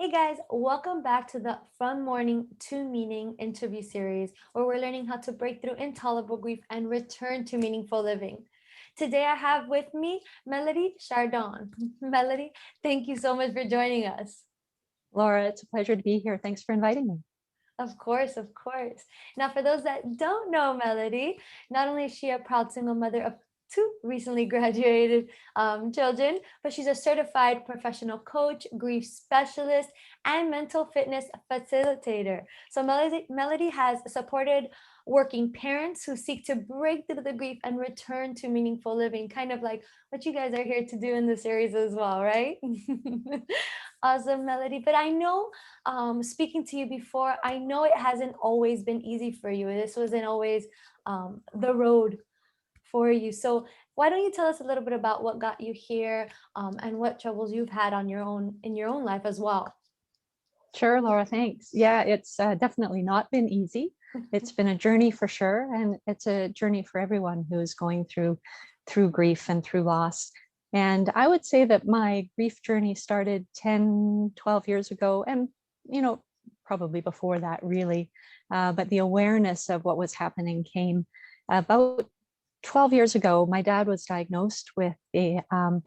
Hey guys, welcome back to the From Mourning to Meaning interview series, where we're learning how to break through intolerable grief and return to meaningful living. Today I have with me Melody Chardon. Melody, thank you so much for joining us. Laura, it's a pleasure to be here. Thanks for inviting me. Of course, of course. Now, for those that don't know Melody, not only is she a proud single mother of two recently graduated children, but she's a certified professional coach, grief specialist, and mental fitness facilitator. So Melody has supported working parents who seek to break through the grief and return to meaningful living, kind of like what you guys are here to do in the series as well, right? Awesome, Melody. But I know, speaking to you before, I know it hasn't always been easy for you. This wasn't always the road for you. So why don't you tell us a little bit about what got you here, and what troubles you've had on your own in your own life as well? Sure, Laura, thanks. Yeah, it's definitely not been easy. It's been a journey for sure. And it's a journey for everyone who's going through grief and through loss. And I would say that my grief journey started 10, 12 years ago. And, probably before that, really. But the awareness of what was happening came about 12 years ago. My dad was diagnosed with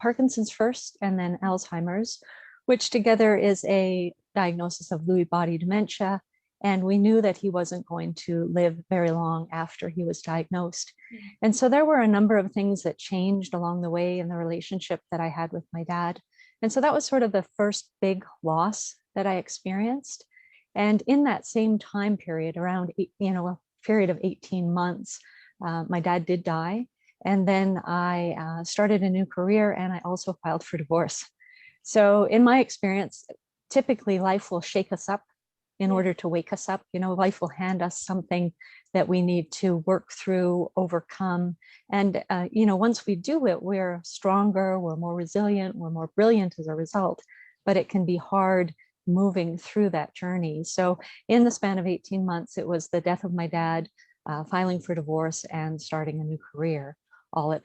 Parkinson's first and then Alzheimer's, which together is a diagnosis of Lewy body dementia. And we knew that he wasn't going to live very long after he was diagnosed. And so there were a number of things that changed along the way in the relationship that I had with my dad. And so that was sort of the first big loss that I experienced. And in that same time period, around, a period of 18 months, my dad did die. And then I started a new career, and I also filed for divorce. So in my experience, typically life will shake us up in order to wake us up. Life will hand us something that we need to work through, overcome. And, once we do it, we're stronger, we're more resilient, we're more brilliant as a result, but it can be hard moving through that journey. So in the span of 18 months, it was the death of my dad, filing for divorce, and starting a new career, all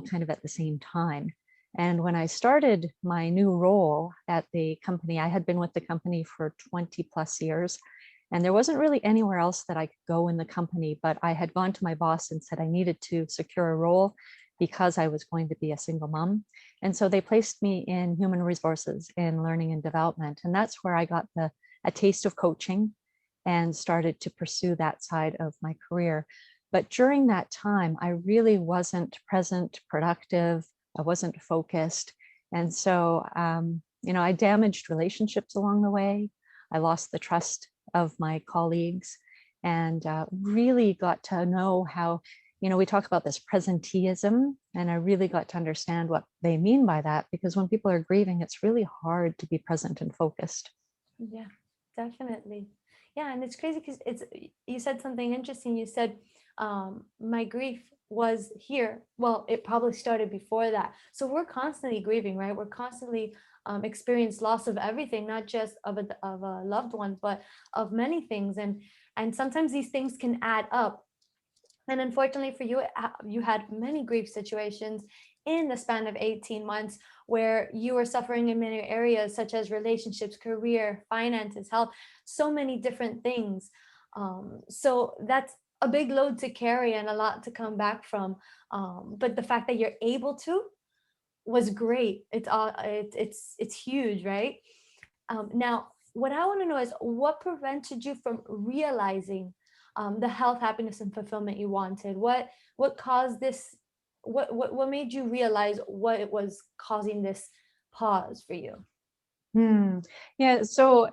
kind of at the same time. And when I started my new role at the company, I had been with the company for 20 plus years, and there wasn't really anywhere else that I could go in the company, but I had gone to my boss and said I needed to secure a role because I was going to be a single mom. And so they placed me in human resources, in learning and development. And that's where I got a taste of coaching and started to pursue that side of my career. But during that time, I really wasn't present, productive. I wasn't focused. And so, I damaged relationships along the way. I lost the trust of my colleagues, and really got to know how, we talk about this presenteeism, and I really got to understand what they mean by that, because when people are grieving, it's really hard to be present and focused. Yeah, definitely. Yeah, and it's crazy because you said something interesting. You said, my grief was here. Well, it probably started before that. So we're constantly grieving, right? We're constantly experience loss of everything, not just of a loved one, but of many things. And sometimes these things can add up. And unfortunately for you, you had many grief situations in the span of 18 months where you were suffering in many areas, such as relationships, career, finances, health, so many different things. So that's a big load to carry and a lot to come back from. But the fact that you're able to was great. It's huge, right? Now, what I want to know is what prevented you from realizing the health, happiness, and fulfillment you wanted? What caused this? What made you realize what it was causing this pause for you? Yeah, so,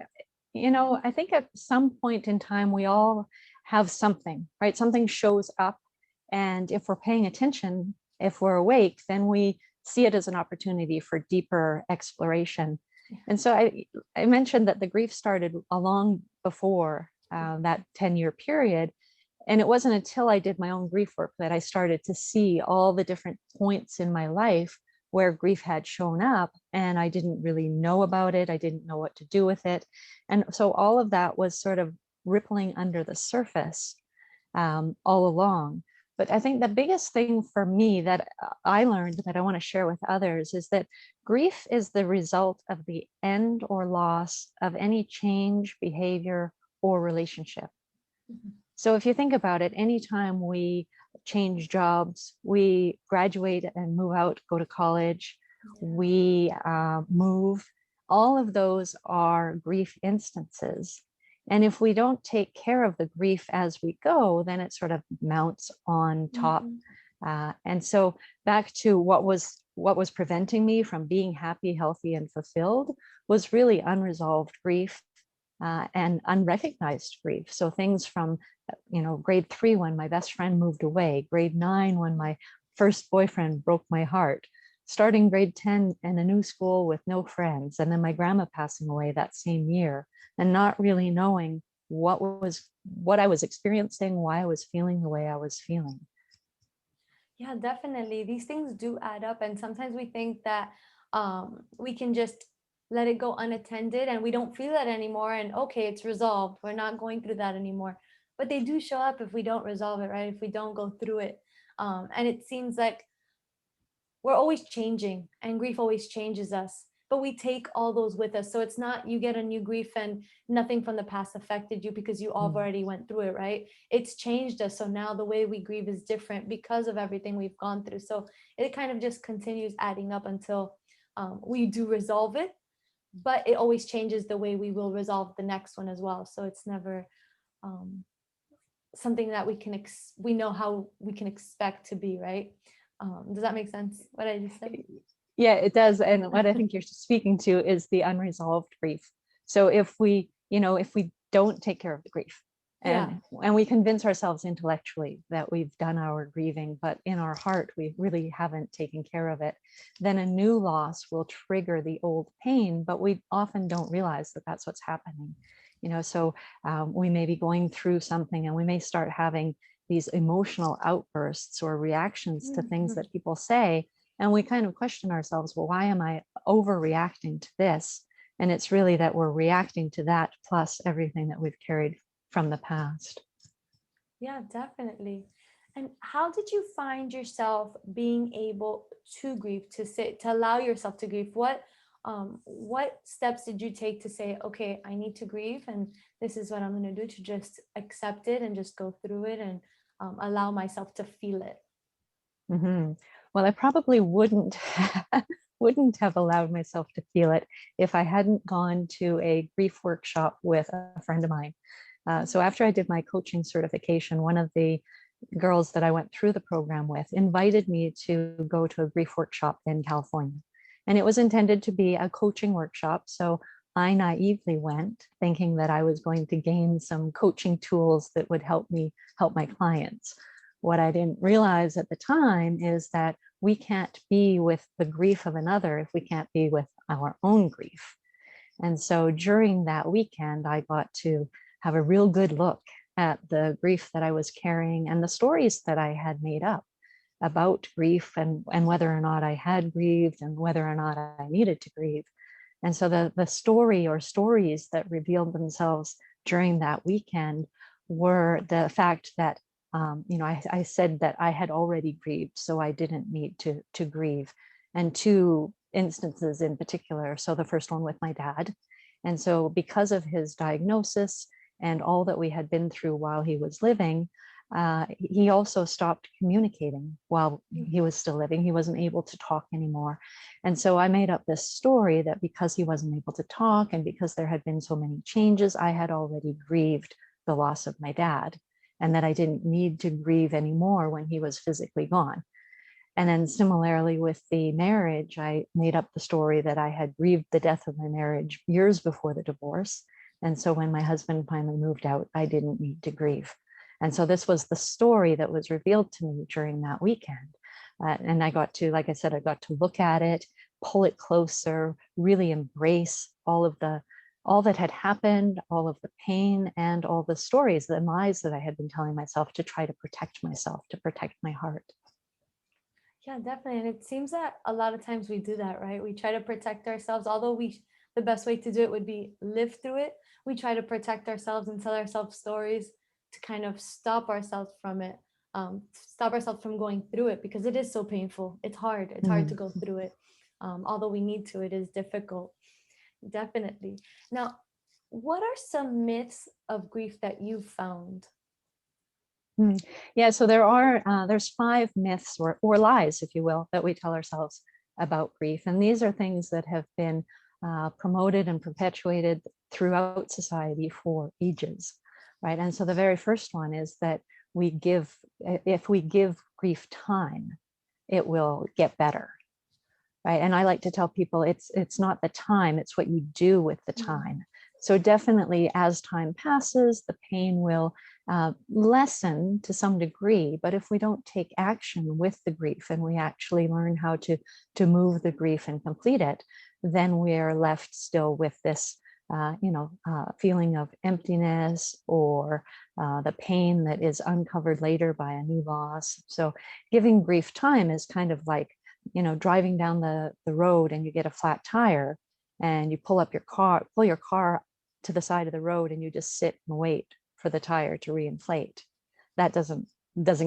I think at some point in time, we all have something, right? Something shows up. And if we're paying attention, if we're awake, then we see it as an opportunity for deeper exploration. And so I mentioned that the grief started long before that 10-year period. And it wasn't until I did my own grief work that I started to see all the different points in my life where grief had shown up, and I didn't really know about it. I didn't know what to do with it. And so all of that was sort of rippling under the surface all along. But I think the biggest thing for me that I learned that I want to share with others is that grief is the result of the end or loss of any change, behavior, or relationship. Mhm. So if you think about it, anytime we change jobs, we graduate and move out, go to college, Yeah. we move, all of those are grief instances. And if we don't take care of the grief as we go, then it sort of mounts on top. Mhm. And so back to what was preventing me from being happy, healthy, and fulfilled was really unresolved grief and unrecognized grief. So things from, grade 3 when my best friend moved away, grade 9 when my first boyfriend broke my heart, starting grade 10 in a new school with no friends, and then my grandma passing away that same year, and not really knowing what I was experiencing, why I was feeling the way I was feeling. Yeah, definitely. These things do add up. And sometimes we think that we can just let it go unattended and we don't feel it anymore. And okay, it's resolved. We're not going through that anymore. But they do show up if we don't resolve it, right? If we don't go through it. And it seems like we're always changing and grief always changes us. But we take all those with us. So it's not you get a new grief and nothing from the past affected you because you already went through it, right? It's changed us. So now the way we grieve is different because of everything we've gone through. So it kind of just continues adding up until we do resolve it. But it always changes the way we will resolve the next one as well. So it's never um, something that we know how we can expect to be, right? Does that make sense? What I just said? Yeah, it does. And what I think you're speaking to is the unresolved grief. So if we don't take care of the grief and we convince ourselves intellectually that we've done our grieving, but in our heart, we really haven't taken care of it, then a new loss will trigger the old pain, but we often don't realize that that's what's happening. So we may be going through something and we may start having these emotional outbursts or reactions to things that people say. And we kind of question ourselves, well, why am I overreacting to this? And it's really that we're reacting to that plus everything that we've carried from the past. Yeah, definitely. And how did you find yourself being able to grieve, to allow yourself to grieve? What steps did you take to say, okay, I need to grieve, and this is what I'm going to do to just accept it and just go through it and allow myself to feel it? Mm-hmm. Well, I probably wouldn't have allowed myself to feel it if I hadn't gone to a grief workshop with a friend of mine. So after I did my coaching certification, one of the girls that I went through the program with invited me to go to a grief workshop in California. And it was intended to be a coaching workshop. So I naively went thinking that I was going to gain some coaching tools that would help me help my clients. What I didn't realize at the time is that we can't be with the grief of another if we can't be with our own grief. And so during that weekend, I got to have a real good look at the grief that I was carrying and the stories that I had made up about grief and whether or not I had grieved and whether or not I needed to grieve. And so the story or stories that revealed themselves during that weekend were the fact that I said that I had already grieved, so I didn't need to grieve. And two instances in particular. So the first one with my dad. And so because of his diagnosis and all that we had been through while he was living, he also stopped communicating while he was still living. He wasn't able to talk anymore. And so I made up this story that because he wasn't able to talk and because there had been so many changes, I had already grieved the loss of my dad, and that I didn't need to grieve anymore when he was physically gone. And then similarly with the marriage, I made up the story that I had grieved the death of my marriage years before the divorce. And so when my husband finally moved out, I didn't need to grieve. And so this was the story that was revealed to me during that weekend. And I got to, like I said, I got to look at it, pull it closer, really embrace all that had happened, all of the pain and all the stories, the lies that I had been telling myself to try to protect myself, to protect my heart. Yeah, definitely. And it seems that a lot of times we do that, right? We try to protect ourselves, although the best way to do it would be live through it. We try to protect ourselves and tell ourselves stories to kind of stop ourselves from it. stop ourselves from going through it, because it is so painful. It's hard. It's hard to go through it. Although we need to, it is difficult. Definitely. Now, what are some myths of grief that you've found? Yeah, so there's 5 myths or lies, if you will, that we tell ourselves about grief. And these are things that have been promoted and perpetuated throughout society for ages, right? And so the very first one is that if we give grief time, it will get better, right? And I like to tell people it's not the time, it's what you do with the time. So definitely as time passes, the pain will lessen to some degree, but if we don't take action with the grief and we actually learn how to move the grief and complete it, then we're left still with this feeling of emptiness, or the pain that is uncovered later by a new loss. So giving grief time is kind of like, driving down the road and you get a flat tire and you pull your car to the side of the road and you just sit and wait for the tire to reinflate. That doesn't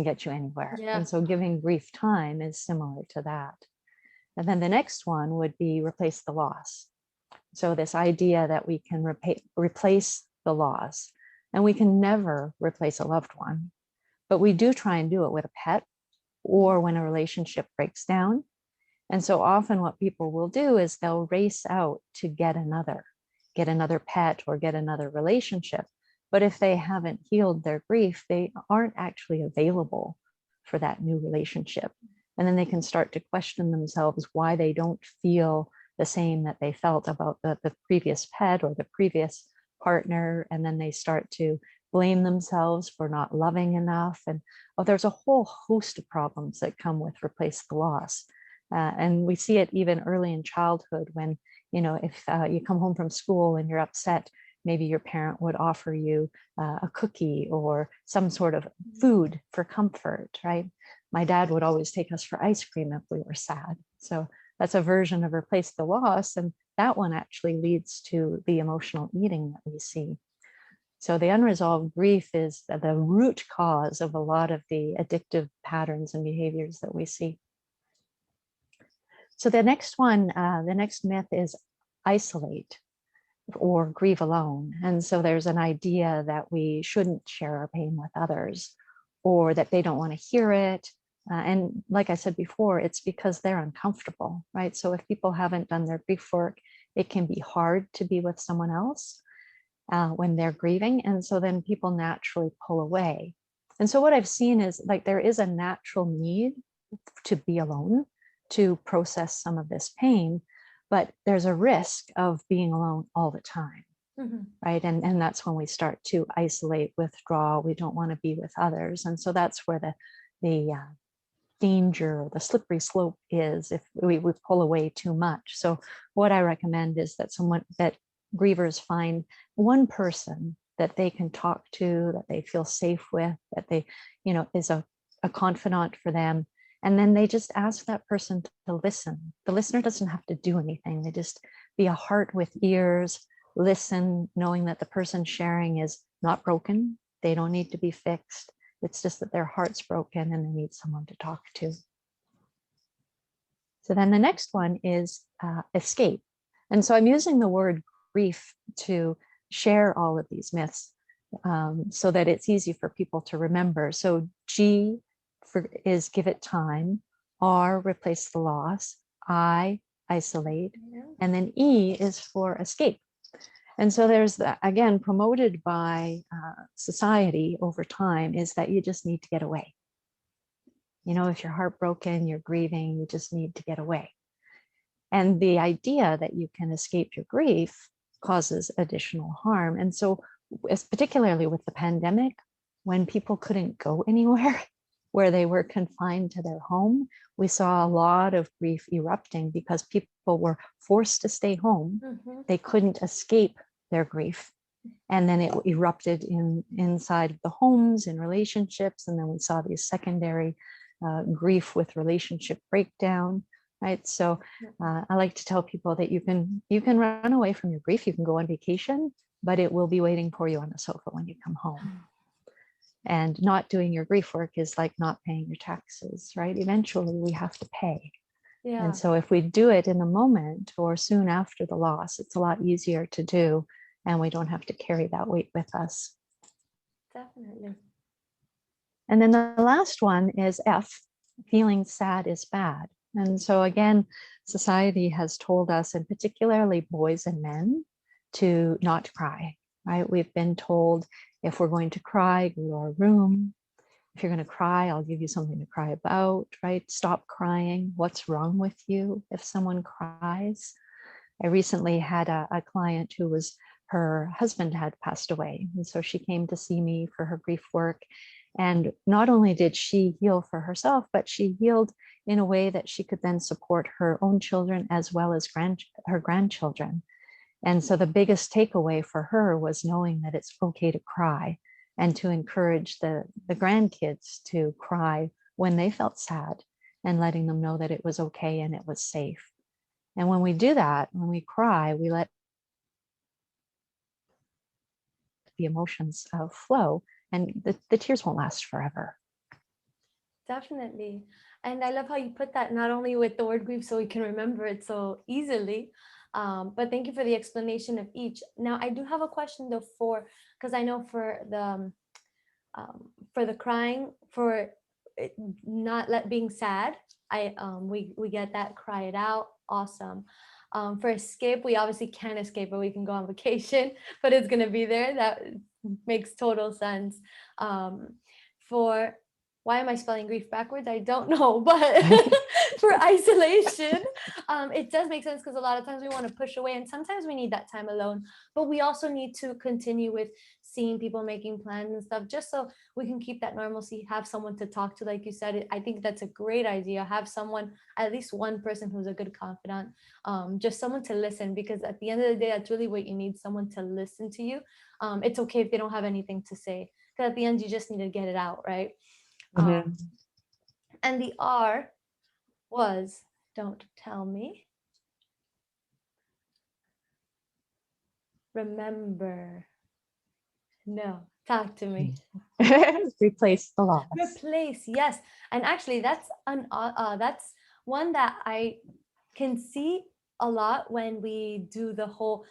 get you anywhere. Yeah. And so giving grief time is similar to that. And then the next one would be replace the loss. So this idea that we can replace the loss, and we can never replace a loved one, but we do try and do it with a pet or when a relationship breaks down. And so often what people will do is they'll race out to get another pet or get another relationship. But if they haven't healed their grief, they aren't actually available for that new relationship. And then they can start to question themselves why they don't feel the same that they felt about the previous pet or the previous partner. And then they start to blame themselves for not loving enough. And there's a whole host of problems that come with replace the loss. And we see it even early in childhood when, if you come home from school and you're upset, maybe your parent would offer you a cookie or some sort of food for comfort, right? My dad would always take us for ice cream if we were sad. So that's a version of replace the loss. And that one actually leads to the emotional eating that we see. So the unresolved grief is the root cause of a lot of the addictive patterns and behaviors that we see. So the next one, the next myth is isolate or grieve alone. And so there's an idea that we shouldn't share our pain with others, or that they don't want to hear it. And like I said before, it's because they're uncomfortable, right? So if people haven't done their grief work, it can be hard to be with someone else when they're grieving. And so then people naturally pull away. And so what I've seen is like there is a natural need to be alone, to process some of this pain, but there's a risk of being alone all the time, right? And that's when we start to isolate, withdraw. We don't want to be with others. And so that's where the danger, the slippery slope is if we pull away too much. So what I recommend is that grievers find one person that they can talk to, that they feel safe with, that they, is a confidant for them. And then they just ask that person to listen. The listener doesn't have to do anything. They just be a heart with ears, listen, knowing that the person sharing is not broken. They don't need to be fixed. It's just that their heart's broken and they need someone to talk to. So then the next one is escape. And so I'm using the word grief to share all of these myths so that it's easy for people to remember. So G is give it time, R, replace the loss, I, isolate, and then E is for escape. And so there's that, again, promoted by society over time, is that you just need to get away. If you're heartbroken, you're grieving, you just need to get away. And the idea that you can escape your grief causes additional harm. And so, particularly with the pandemic, when people couldn't go anywhere, where they were confined to their home, we saw a lot of grief erupting because people were forced to stay home. They couldn't escape their grief. And then it erupted inside of the homes, in relationships. And then we saw these secondary grief with relationship breakdown, right? So I like to tell people that you can run away from your grief. You can go on vacation, but it will be waiting for you on the sofa when you come home. And not doing your grief work is like not paying your taxes, right? Eventually we have to pay. Yeah. And so if we do it in the moment or soon after the loss, it's a lot easier to do, and we don't have to carry that weight with us. Definitely. And then the last one is F, feeling sad is bad. And so again, society has told us, and particularly boys and men, to not cry, right? We've been told if we're going to cry, go to our room. If you're going to cry, I'll give you something to cry about, right? Stop crying. What's wrong with you if someone cries? I recently had a client who was, her husband had passed away. And so she came to see me for her grief work. And not only did she heal for herself, but she healed in a way that she could then support her own children as well as her grandchildren. And so the biggest takeaway for her was knowing that it's okay to cry, and to encourage the grandkids to cry when they felt sad, and letting them know that it was okay and it was safe. And when we do that, when we cry, we let the emotions flow, and the tears won't last forever. Definitely. And I love how you put that, not only with the word grief so we can remember it so easily, but thank you for the explanation of each. Now, I do have a question though, because I know for the crying, for it not being sad, we get that, cry it out, awesome. For escape, we obviously can't escape, but we can go on vacation, but it's gonna be there. That makes total sense. For why am I spelling grief backwards? I don't know, but for isolation, it does make sense, because a lot of times we want to push away, and sometimes we need that time alone, but we also need to continue with seeing people, making plans and stuff, just so we can keep that normalcy, have someone to talk to. Like you said, I think that's a great idea. Have someone, at least one person who's a good confidant, just someone to listen, because at the end of the day, that's really what you need, someone to listen to you. It's okay if they don't have anything to say, because at the end, you just need to get it out, right? Mm-hmm. And the R was, don't tell me. Remember. No, talk to me. Replace the loss. Replace, yes. And actually, that's one that I can see a lot when we do the whole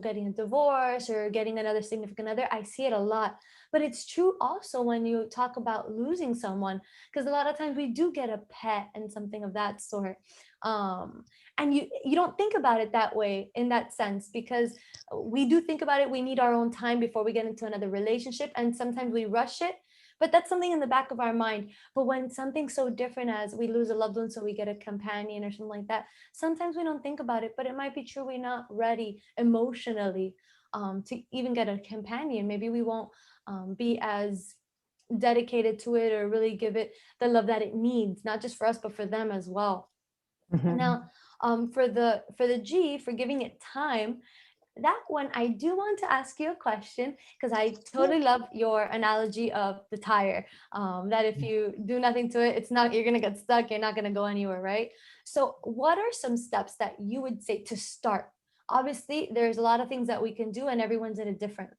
getting a divorce or getting another significant other. I see it a lot, but it's true also when you talk about losing someone, because a lot of times we do get a pet and something of that sort, and you don't think about it that way, in that sense, because we do think about it. We need our own time before we get into another relationship, and sometimes we rush it. But that's something in the back of our mind. But when something so different as we lose a loved one, so we get a companion or something like that, sometimes we don't think about it, but it might be true we're not ready emotionally to even get a companion. Maybe we won't be as dedicated to it or really give it the love that it needs, not just for us, but for them as well. Mm-hmm. Now, for the G, for giving it time, that one, I do want to ask you a question, because I totally love your analogy of the tire, that if you do nothing to it, you're going to get stuck. You're not going to go anywhere, right? So what are some steps that you would say to start? Obviously, there's a lot of things that we can do, and everyone's in a different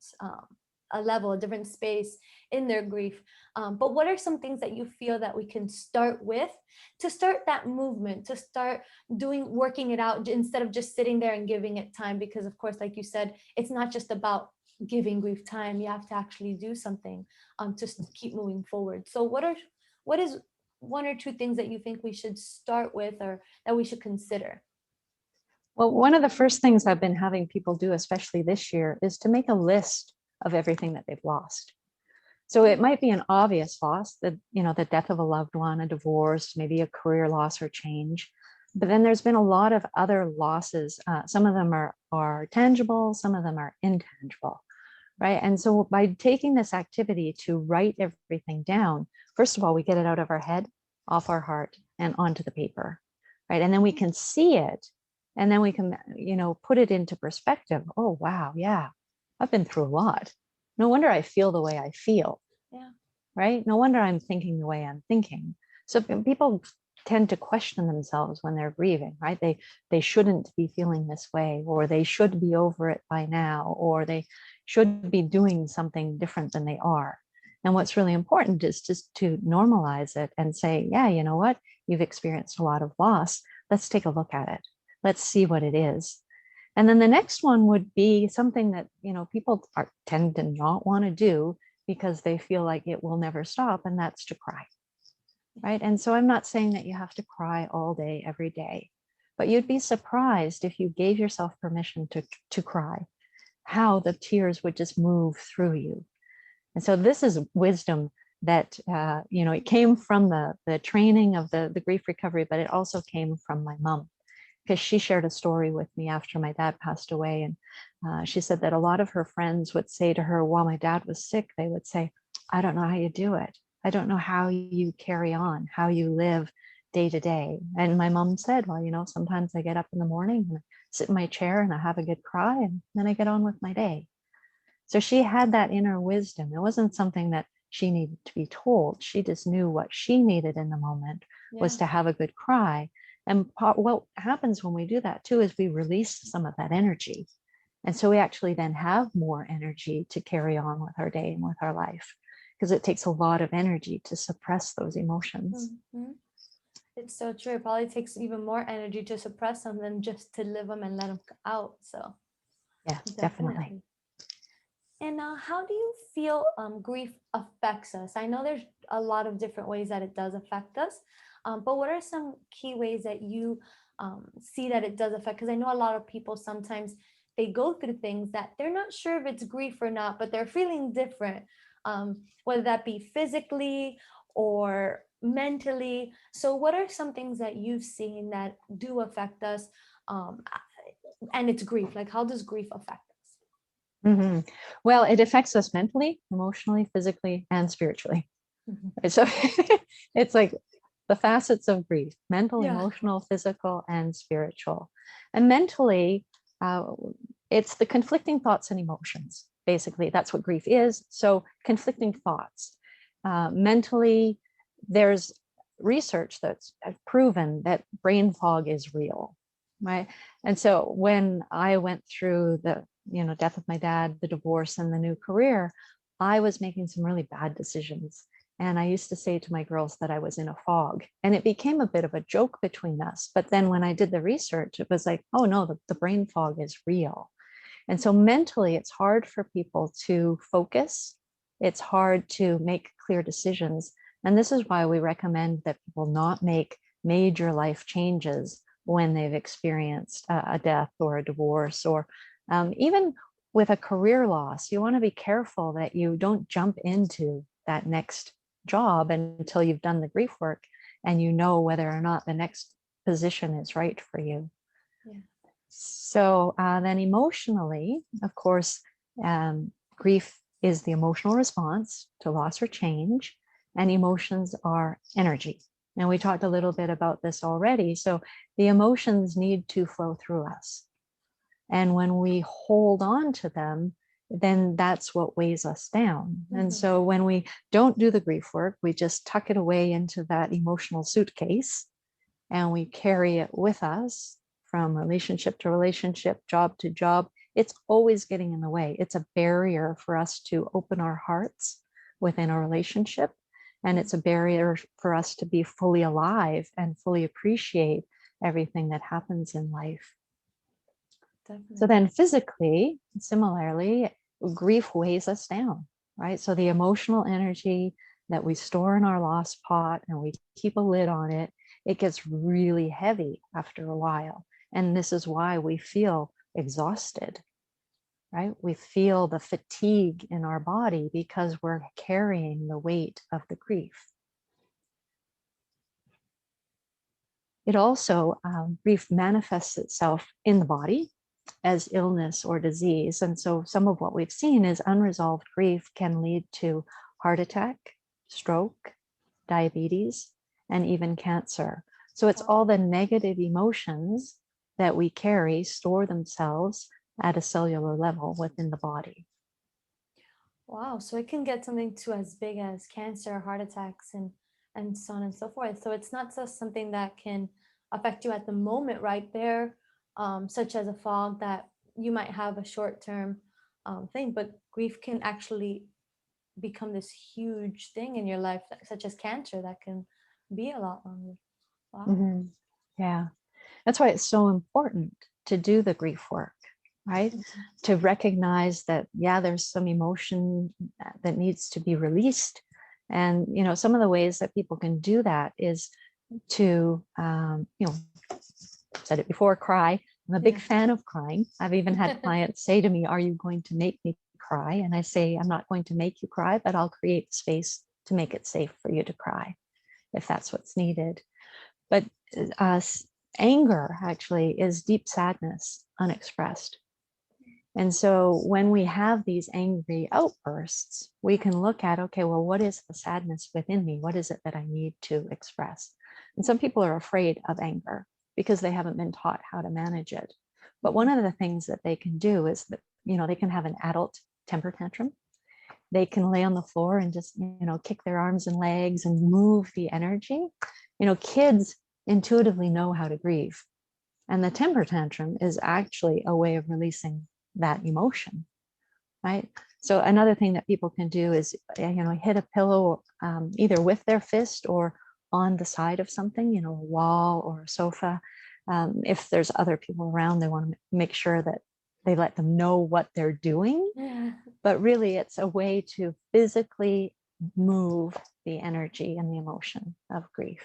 a level, a different space in their grief. But what are some things that you feel that we can start with to start that movement, to start working it out, instead of just sitting there and giving it time? Because of course, like you said, it's not just about giving grief time. You have to actually do something to keep moving forward. So what is one or two things that you think we should start with, or that we should consider? Well, one of the first things I've been having people do, especially this year, is to make a list of everything that they've lost. So it might be an obvious loss, the death of a loved one, a divorce, maybe a career loss or change. But then there's been a lot of other losses. Some of them are tangible, some of them are intangible, right? And so by taking this activity to write everything down, first of all, we get it out of our head, off our heart, and onto the paper, right? And then we can see it, and then we can, put it into perspective. Oh, wow, yeah, I've been through a lot. No wonder I feel the way I feel. Yeah. Right? No wonder I'm thinking the way I'm thinking. So people tend to question themselves when they're grieving, right? They shouldn't be feeling this way, or they should be over it by now, or they should be doing something different than they are. And what's really important is just to normalize it and say, yeah, you know what? You've experienced a lot of loss. Let's take a look at it. Let's see what it is. And then the next one would be something that, people tend to not want to do because they feel like it will never stop, and that's to cry, right? And so I'm not saying that you have to cry all day, every day, but you'd be surprised if you gave yourself permission to cry, how the tears would just move through you. And so this is wisdom that, it came from the training of the grief recovery, but it also came from my mom, because she shared a story with me after my dad passed away. And she said that a lot of her friends would say to her while my dad was sick, they would say, I don't know how you do it. I don't know how you carry on, how you live day to day. And my mom said, well, sometimes I get up in the morning and I sit in my chair and I have a good cry, and then I get on with my day. So she had that inner wisdom. It wasn't something that she needed to be told. She just knew what she needed in the moment was to have a good cry. And what happens when we do that too is we release some of that energy. And so we actually then have more energy to carry on with our day and with our life, because it takes a lot of energy to suppress those emotions. Mm-hmm. It's so true. It probably takes even more energy to suppress them than just to live them and let them out. So yeah, definitely. And how do you feel grief affects us? I know there's a lot of different ways that it does affect us, but what are some key ways that you see that it does affect? Because I know a lot of people sometimes they go through things that they're not sure if it's grief or not, but they're feeling different, whether that be physically or mentally. So what are some things that you've seen that do affect us, and it's grief? Like, how does grief affect us? Mm-hmm. Well, it affects us mentally, emotionally, physically, and spiritually. Mm-hmm. So it's like the facets of grief: mental, emotional, physical, and spiritual. And mentally, it's the conflicting thoughts and emotions. Basically, that's what grief is. So conflicting thoughts. Mentally, there's research that's proven that brain fog is real, right? And so when I went through the death of my dad, the divorce, and the new career, I was making some really bad decisions. And I used to say to my girls that I was in a fog, and it became a bit of a joke between us. But then when I did the research, it was like, oh no, the brain fog is real. And so mentally, it's hard for people to focus. It's hard to make clear decisions. And this is why we recommend that people not make major life changes when they've experienced a death or a divorce, or even with a career loss. You want to be careful that you don't jump into that next job until you've done the grief work and you know whether or not the next position is right for you. Yeah. So then emotionally, of course, grief is the emotional response to loss or change, and emotions are energy. And we talked a little bit about this already. So the emotions need to flow through us. And when we hold on to them, then that's what weighs us down. Mm-hmm. And so when we don't do the grief work, we just tuck it away into that emotional suitcase and we carry it with us from relationship to relationship, job to job. It's always getting in the way. It's a barrier for us to open our hearts within a relationship. And it's a barrier for us to be fully alive and fully appreciate everything that happens in life. Definitely. So then physically, similarly, grief weighs us down, right? So the emotional energy that we store in our lost pot and we keep a lid on it, it gets really heavy after a while. And this is why we feel exhausted, right? We feel the fatigue in our body because we're carrying the weight of the grief. It also, grief manifests itself in the body as illness or disease. And so some of what we've seen is unresolved grief can lead to heart attack, stroke, diabetes, and even cancer. So it's all the negative emotions that we carry store themselves at a cellular level within the body. Wow, so it can get something to as big as cancer, heart attacks, and so on and so forth. So it's not just something that can affect you at the moment right there, such as a fog that you might have a short-term thing, but grief can actually become this huge thing in your life, such as cancer, that can be a lot longer. Wow. Mhm. Yeah, that's why it's so important to do the grief work, right? To recognize that, yeah, there's some emotion that needs to be released. And, you know, some of the ways that people can do that is to, you know, said it before, cry. I'm a big fan of crying. I've even had clients say to me, are you going to make me cry? And I say, I'm not going to make you cry, but I'll create space to make it safe for you to cry if that's what's needed. But anger actually is deep sadness unexpressed. And so when we have these angry outbursts, we can look at, okay, well, what is the sadness within me? What is it that I need to express? And some people are afraid of anger because they haven't been taught how to manage it. But one of the things that they can do is that, you know, they can have an adult temper tantrum. They can lay on the floor and just, you know, kick their arms and legs and move the energy. You know, kids intuitively know how to grieve. And the temper tantrum is actually a way of releasing that emotion, right? So another thing that people can do is, you know, hit a pillow either with their fist or on the side of something, you know, a wall or a sofa. If there's other people around, they want to make sure that they let them know what they're doing. But really, it's a way to physically move the energy and the emotion of grief.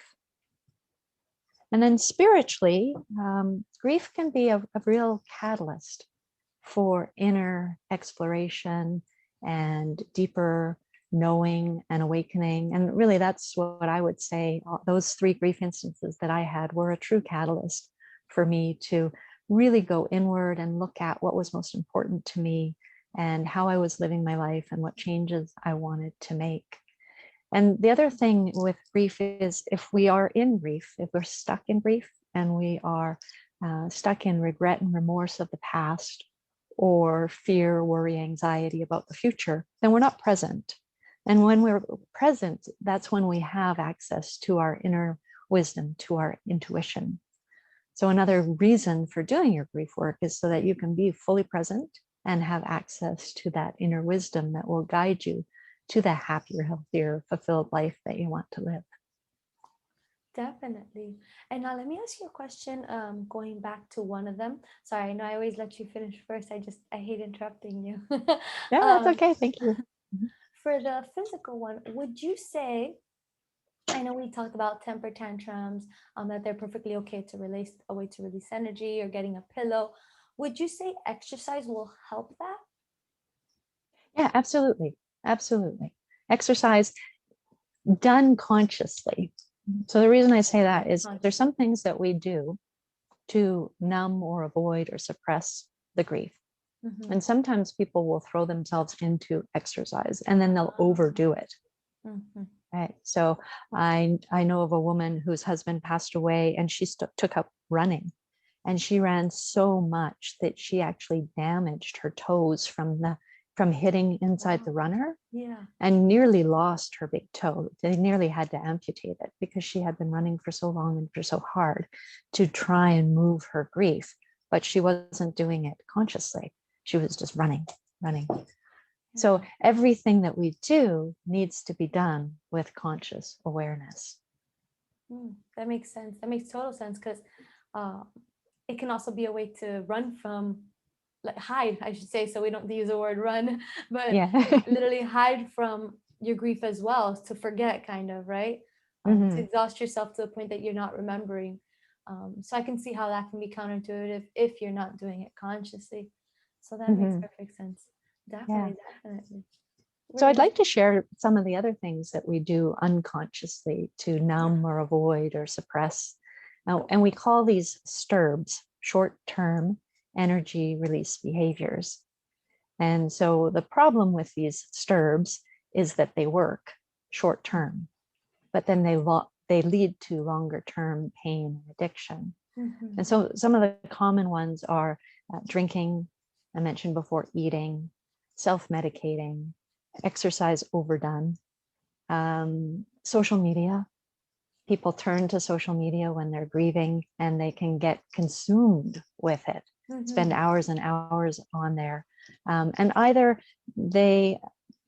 And then spiritually, grief can be a real catalyst for inner exploration and deeper knowing and awakening. And really, that's what I would say. Those 3 grief instances that I had were a true catalyst for me to really go inward and look at what was most important to me and how I was living my life and what changes I wanted to make. And the other thing with grief is, if we are in grief, if we're stuck in grief and we are stuck in regret and remorse of the past, or fear, worry, anxiety about the future, then we're not present. And when we're present, that's when we have access to our inner wisdom, to our intuition. So another reason for doing your grief work is so that you can be fully present and have access to that inner wisdom that will guide you to the happier, healthier, fulfilled life that you want to live. Definitely. And now let me ask you a question, going back to one of them. Sorry, I know I always let you finish first. I hate interrupting you. Yeah, that's okay. Thank you. For the physical one, would you say, I know we talked about temper tantrums, that they're perfectly okay to release, a way to release energy, or getting a pillow. Would you say exercise will help that? Yeah, absolutely. Absolutely. Exercise done consciously. So the reason I say that is there's some things that we do to numb or avoid or suppress the grief. And sometimes people will throw themselves into exercise and then they'll overdo it. Right. So I know of a woman whose husband passed away, and she took up running, and she ran so much that she actually damaged her toes from hitting inside the runner, and nearly lost her big toe. They nearly had to amputate it because she had been running for so long and for so hard to try and move her grief, but she wasn't doing it consciously. She was just running. So everything that we do needs to be done with conscious awareness. That makes sense. That makes total sense, because it can also be a way to run from, like hide, I should say, so we don't use the word run, but literally hide from your grief as well, to forget, kind of, right? To exhaust yourself to the point that you're not remembering. So I can see how that can be counterintuitive if you're not doing it consciously. So that makes perfect sense. Definitely. So I'd like to share some of the other things that we do unconsciously to numb or avoid or suppress. And we call these STERBs, short-term energy release behaviors. And so the problem with these STERBs is that they work short-term, but then they lead to longer-term pain and addiction. And so some of the common ones are drinking, I mentioned before, eating, self-medicating, exercise overdone, social media. People turn to social media when they're grieving, and they can get consumed with it, spend hours and hours on there. And either they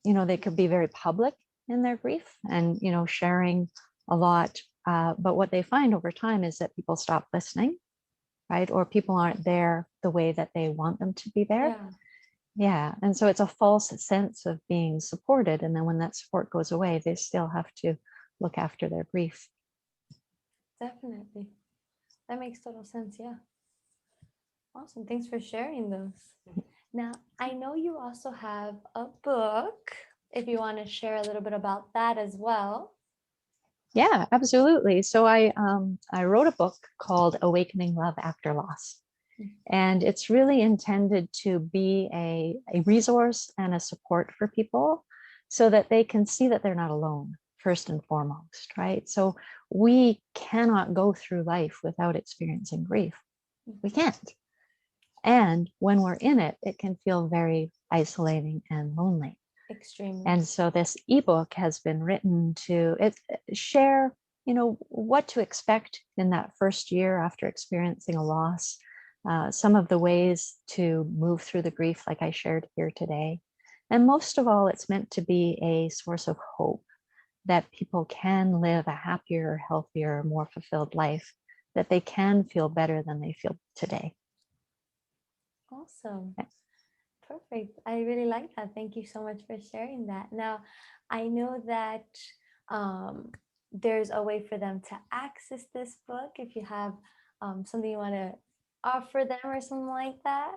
they could be very public in their grief and, sharing a lot. But what they find over time is that people stop listening, right? Or people aren't there the way that they want them to be there. Yeah. Yeah. And so it's a false sense of being supported. And then when that support goes away, they still have to look after their grief. Definitely. That makes total sense. Yeah. Awesome. Thanks for sharing those. Now, I know you also have a book, if you want to share a little bit about that as well. Yeah, absolutely. So I wrote a book called Awakening Love After Loss. And it's really intended to be a resource and a support for people so that they can see that they're not alone, first and foremost, right? So we cannot go through life without experiencing grief. We can't. And when we're in it, it can feel very isolating and lonely. Extremely. And so this ebook has been written to share, what to expect in that first year after experiencing a loss, some of the ways to move through the grief like I shared here today. And most of all, it's meant to be a source of hope that people can live a happier, healthier, more fulfilled life, that they can feel better than they feel today. Awesome. Perfect. I really like that. Thank you so much for sharing that. Now, I know that there's a way for them to access this book if you have something you want to offer them or something like that.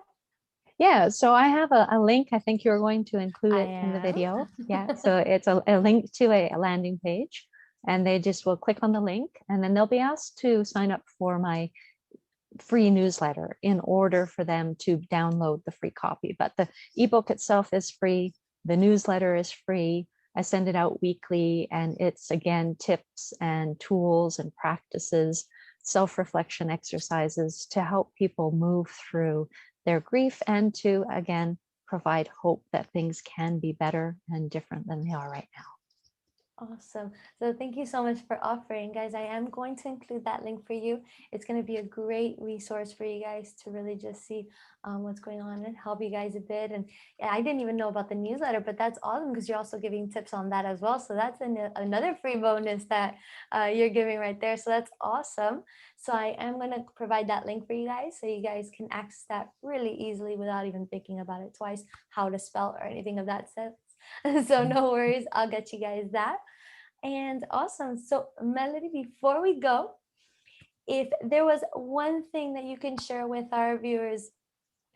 Yeah, so I have a link. I think you're going to include it in the video. Yeah, so it's a link to a landing page, and they just will click on the link, and then they'll be asked to sign up for my free newsletter in order for them to download the free copy. But the ebook itself is free. The newsletter is free. I send it out weekly, and it's, again, tips and tools and practices, self-reflection exercises to help people move through their grief and to, again, provide hope that things can be better and different than they are right now. Awesome. So thank you so much for offering, guys. I am going to include that link for you. It's going to be a great resource for you guys to really just see what's going on and help you guys a bit. And yeah, I didn't even know about the newsletter, but that's awesome because you're also giving tips on that as well. So that's another free bonus that you're giving right there. So that's awesome. So I am going to provide that link for you guys so you guys can access that really easily without even thinking about it twice, how to spell or anything of that sense. So no worries, I'll get you guys that. And awesome. So Melody, before we go, if there was one thing that you can share with our viewers,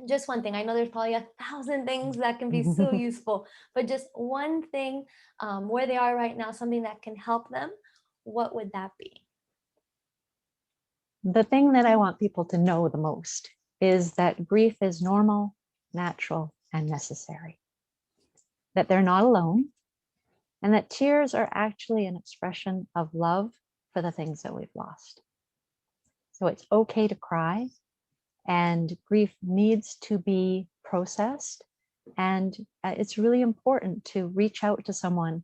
just one thing. I know there's probably 1,000 things that can be so useful, but just one thing where they are right now, something that can help them, what would that be? The thing that I want people to know the most is that grief is normal, natural, and necessary. That they're not alone, and that tears are actually an expression of love for the things that we've lost. So it's okay to cry, and grief needs to be processed. And it's really important to reach out to someone,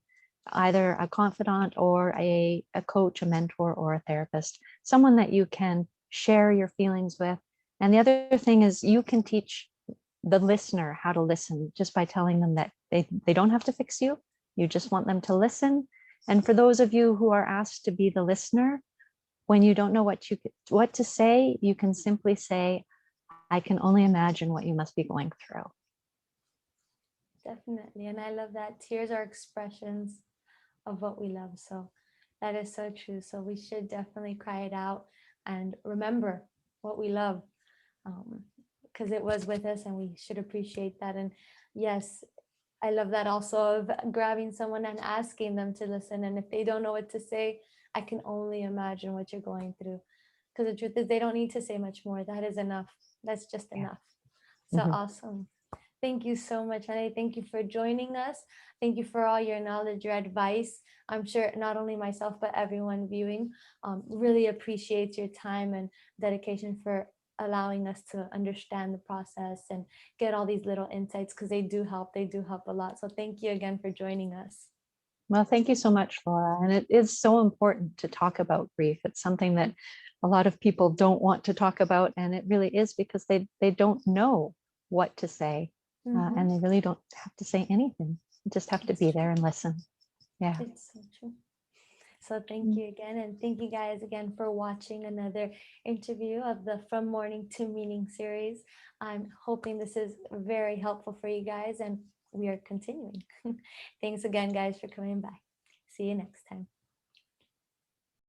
either a confidant or a coach, a mentor, or a therapist, someone that you can share your feelings with. And the other thing is you can teach the listener how to listen just by telling them that they don't have to fix you. You just want them to listen. And for those of you who are asked to be the listener, when you don't know what to say, you can simply say, I can only imagine what you must be going through. Definitely. And I love that. Tears are expressions of what we love. So that is so true. So we should definitely cry it out and remember what we love. Because it was with us and we should appreciate that. And yes, I love that also of grabbing someone and asking them to listen. And if they don't know what to say, I can only imagine what you're going through. Because the truth is they don't need to say much more. That is enough. That's just enough. So awesome. Thank you so much, Annie. Thank you for joining us. Thank you for all your knowledge, your advice. I'm sure not only myself, but everyone viewing really appreciates your time and dedication for allowing us to understand the process and get all these little insights, because they do help a lot. So thank you again for joining us. Well, thank you so much, Laura. And it is so important to talk about grief. It's something that a lot of people don't want to talk about, and it really is because they don't know what to say, and they really don't have to say anything. Just have to It's be true. there and listen. Yeah. It's so true. So thank you again. And thank you guys again for watching another interview of the From Morning to Meaning series. I'm hoping this is very helpful for you guys, and we are continuing. Thanks again, guys, for coming by. See you next time.